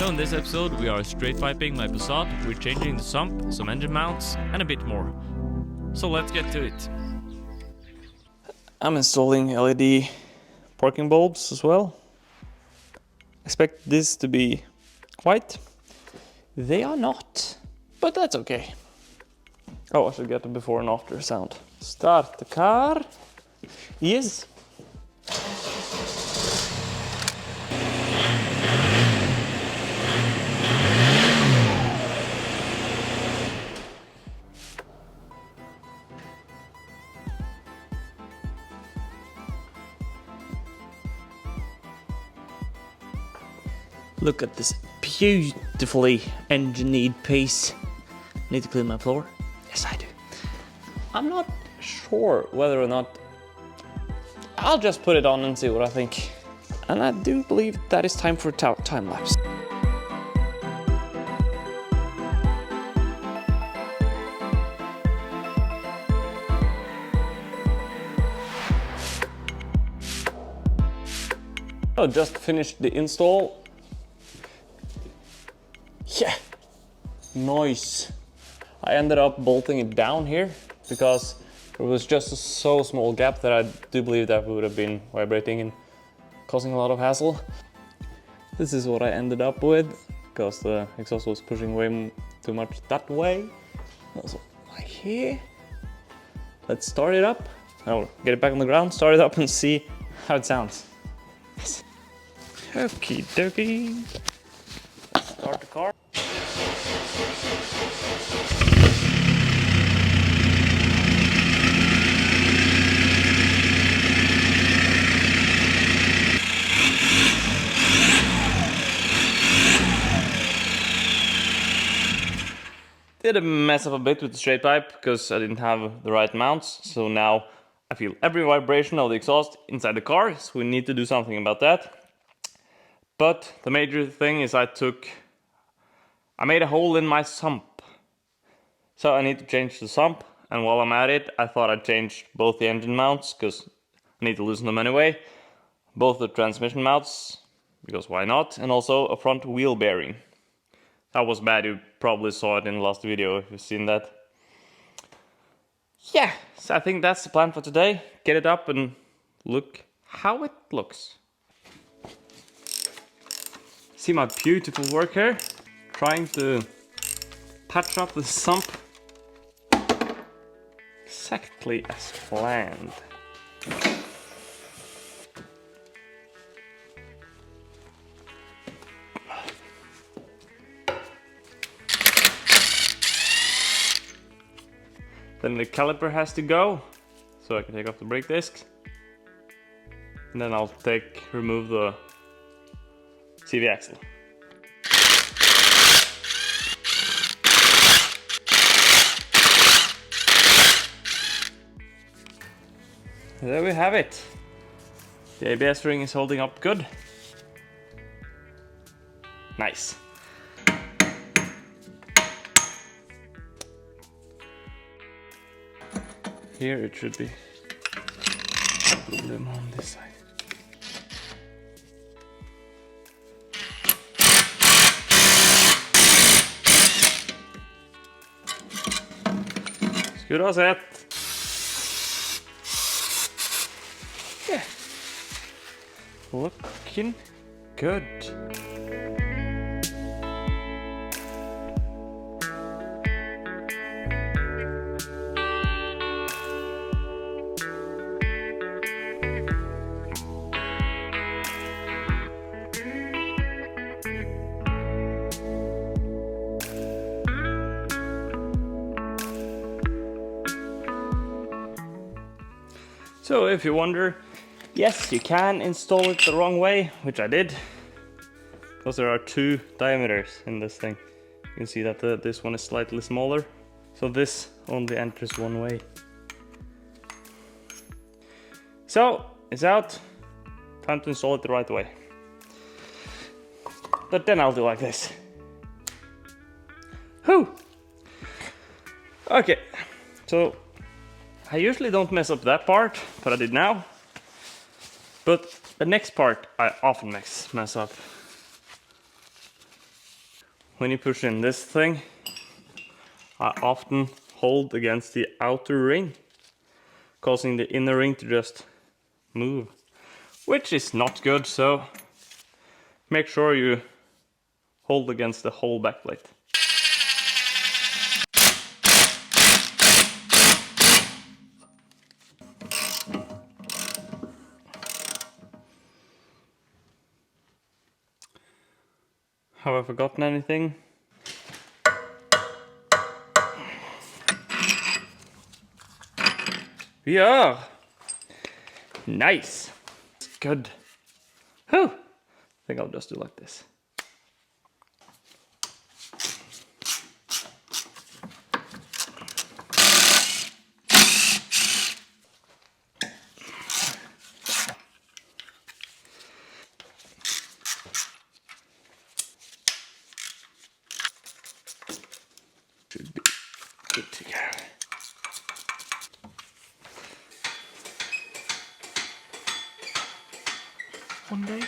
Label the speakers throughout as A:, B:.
A: So in this episode we are straight piping my Passat, we're changing the sump, some engine mounts and a bit more. So let's get to it. I'm installing LED parking bulbs as well. Expect this to be white. They are not, but that's okay. Oh, I should get the before and after sound. Start the car. Yes. Look at this beautifully engineered piece. Need to clean my floor? Yes, I do. I'm not sure whether or not... I'll just put it on and see what I think. And I do believe that it's time for a time lapse. I just finished the install. Yeah, nice. I ended up bolting it down here because there was just a so small gap that I do believe that would have been vibrating and causing a lot of hassle. This is what I ended up with because the exhaust was pushing way too much that way. Also, like here. Let's start it up. I'll get it back on the ground, start it up and see how it sounds. Yes. Okie dokie. Start the car. Did mess up a bit with the straight pipe because I didn't have the right mounts, so now I feel every vibration of the exhaust inside the car, so we need to do something about that. But the major thing is I made a hole in my sump. So I need to change the sump, and while I'm at it, I thought I'd change both the engine mounts, because I need to loosen them anyway. Both the transmission mounts, because why not, and also a front wheel bearing. That was bad, you probably saw it in the last video if you've seen that. Yeah, so I think that's the plan for today. Get it up and look how it looks. See my beautiful work here? Trying to patch up the sump exactly as planned. Then the caliper has to go, so I can take off the brake discs. And then I'll remove the CV axle. There we have it. The ABS ring is holding up good. Nice. Here it should be a problem on this side. Skulle ha sett. Yeah. Looking good. So if you wonder, yes, you can install it the wrong way, which I did, because there are two diameters in this thing. You can see that this one is slightly smaller, so this only enters one way. So it's out, time to install it the right way. But then I'll do like this. Whew! Okay, so I usually don't mess up that part, but I did now. But the next part I often mess up. when you push in this thing, I often hold against the outer ring, causing the inner ring to just move, which is not good, so make sure you hold against the whole backplate. Have I forgotten anything? Yeah! Nice! Good. Whew! I think I'll just do like this. Should be good to go. One day.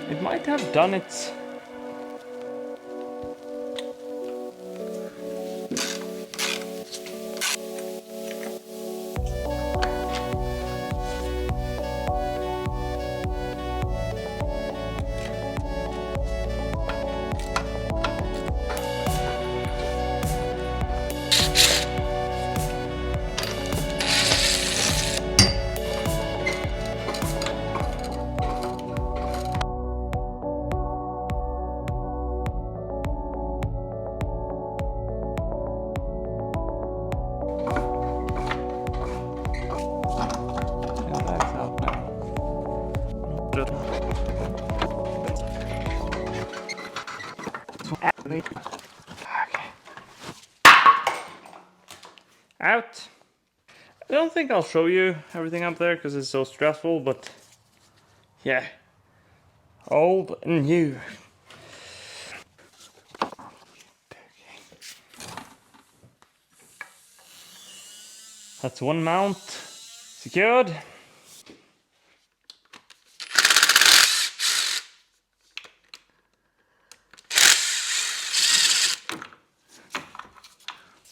A: It might have done it. Okay. Out. I don't think I'll show you everything up there because it's so stressful, but yeah. Old and new. That's one mount secured.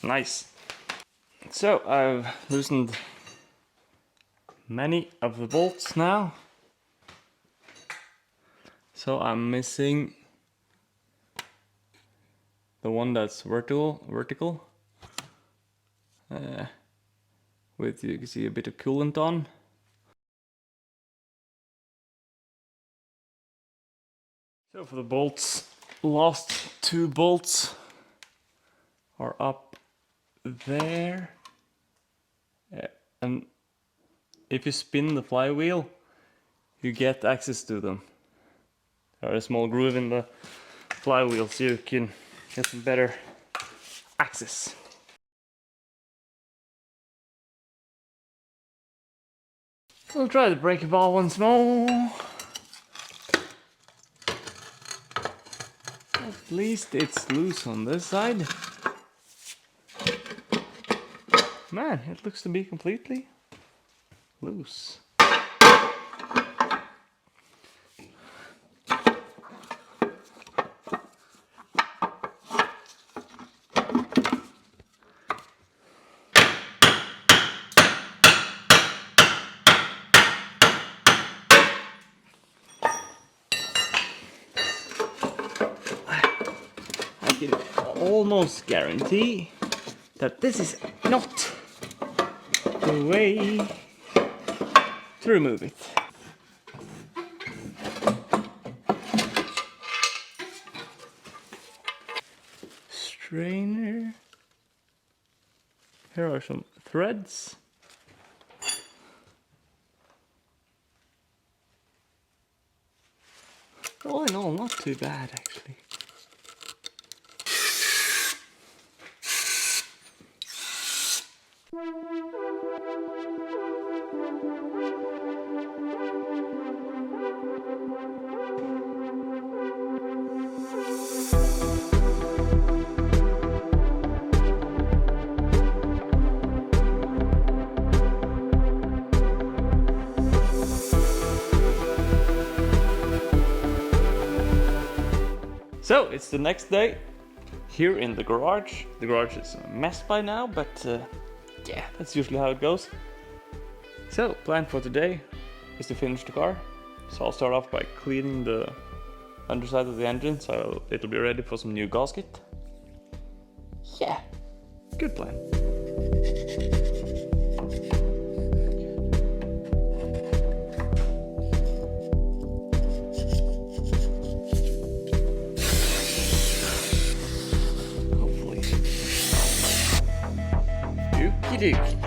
A: Nice. So I've loosened many of the bolts now. So I'm missing the one that's vertical. With, you can see, a bit of coolant on. So for the bolts, last two bolts are up there. And if you spin the flywheel, you get access to them. There's a small groove in the flywheel so you can get some better access. We'll try the breaker ball once more. At least it's loose on this side. Man, it looks to be completely loose. I can almost guarantee that this is not the way to remove it. Strainer. Here are some threads. not too bad actually. So it's the next day here in the garage. The garage is a mess by now, but yeah, that's usually how it goes. So plan for today is to finish the car. So I'll start off by cleaning the underside of the engine so it'll be ready for some new gasket. Yeah, good plan. Okie dokie.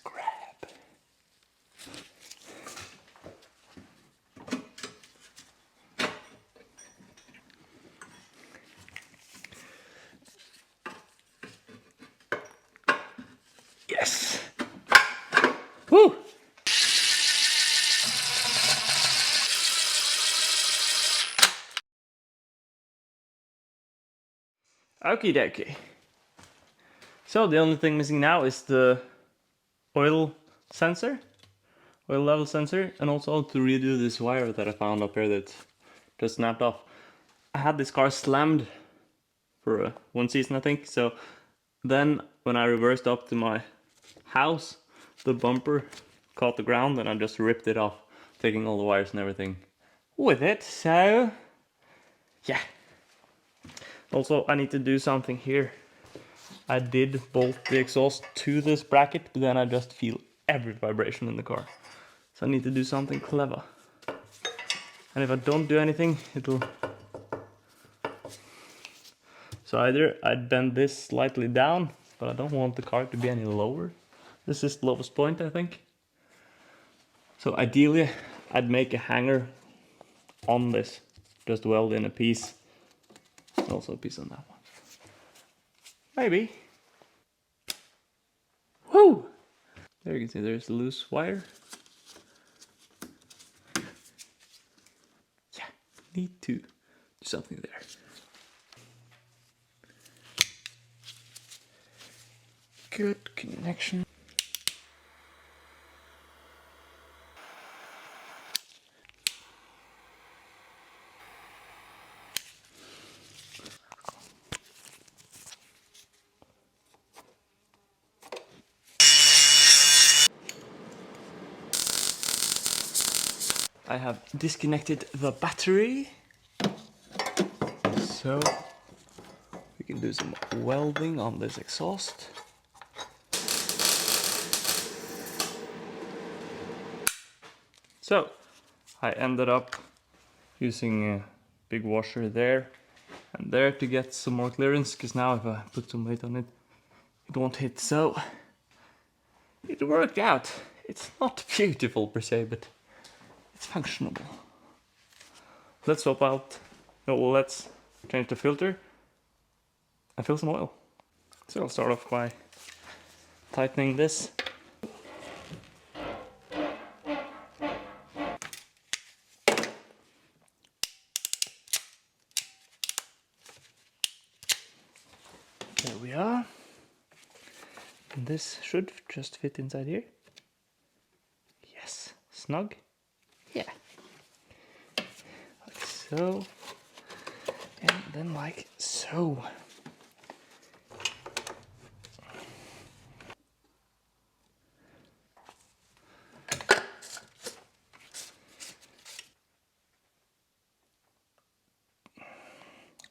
A: Grab. Yes. Woo. Okie dokie. So the only thing missing now is the oil sensor, oil level sensor, and also to redo this wire that I found up here that just snapped off. I had this car slammed for one season, I think, so then when I reversed up to my house, the bumper caught the ground and I just ripped it off, taking all the wires and everything with it, so yeah. Also, I need to do something here. I did bolt the exhaust to this bracket, but then I just feel every vibration in the car. So I need to do something clever. And if I don't do anything, it'll... So either I'd bend this slightly down, but I don't want the car to be any lower. This is the lowest point, I think. So ideally, I'd make a hanger on this. Just weld in a piece. Also a piece on that one. Maybe. Woo! There you can see there's a loose wire. Yeah, need to do something there. Good connection. I have disconnected the battery, so we can do some welding on this exhaust. So I ended up using a big washer there and there to get some more clearance, because now if I put some weight on it, it won't hit. So it worked out. It's not beautiful per se, but it's functional. Let's swap out, no, let's change the filter and fill some oil. So I'll start off by tightening this. There we are. And this should just fit inside here. Yes, snug. Yeah. Like so. And then like so.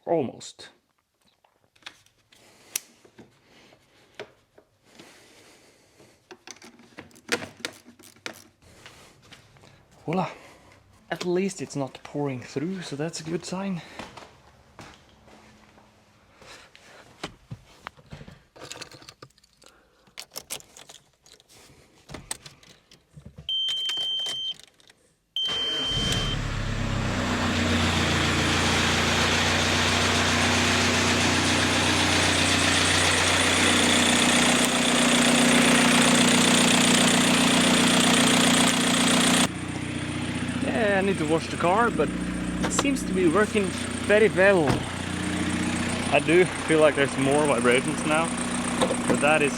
A: Almost. Voila. At least it's not pouring through, so that's a good sign. I need to wash the car, but it seems to be working very well. I do feel like there's more vibrations now, but that is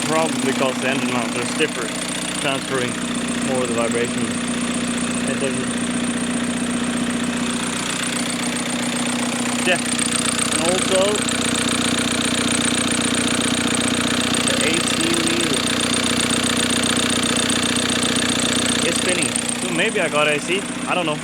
A: probably because the engine mounts are stiffer, transferring more of the vibration. Yeah, and also the AC wheel is spinning, so maybe I got AC, I don't know.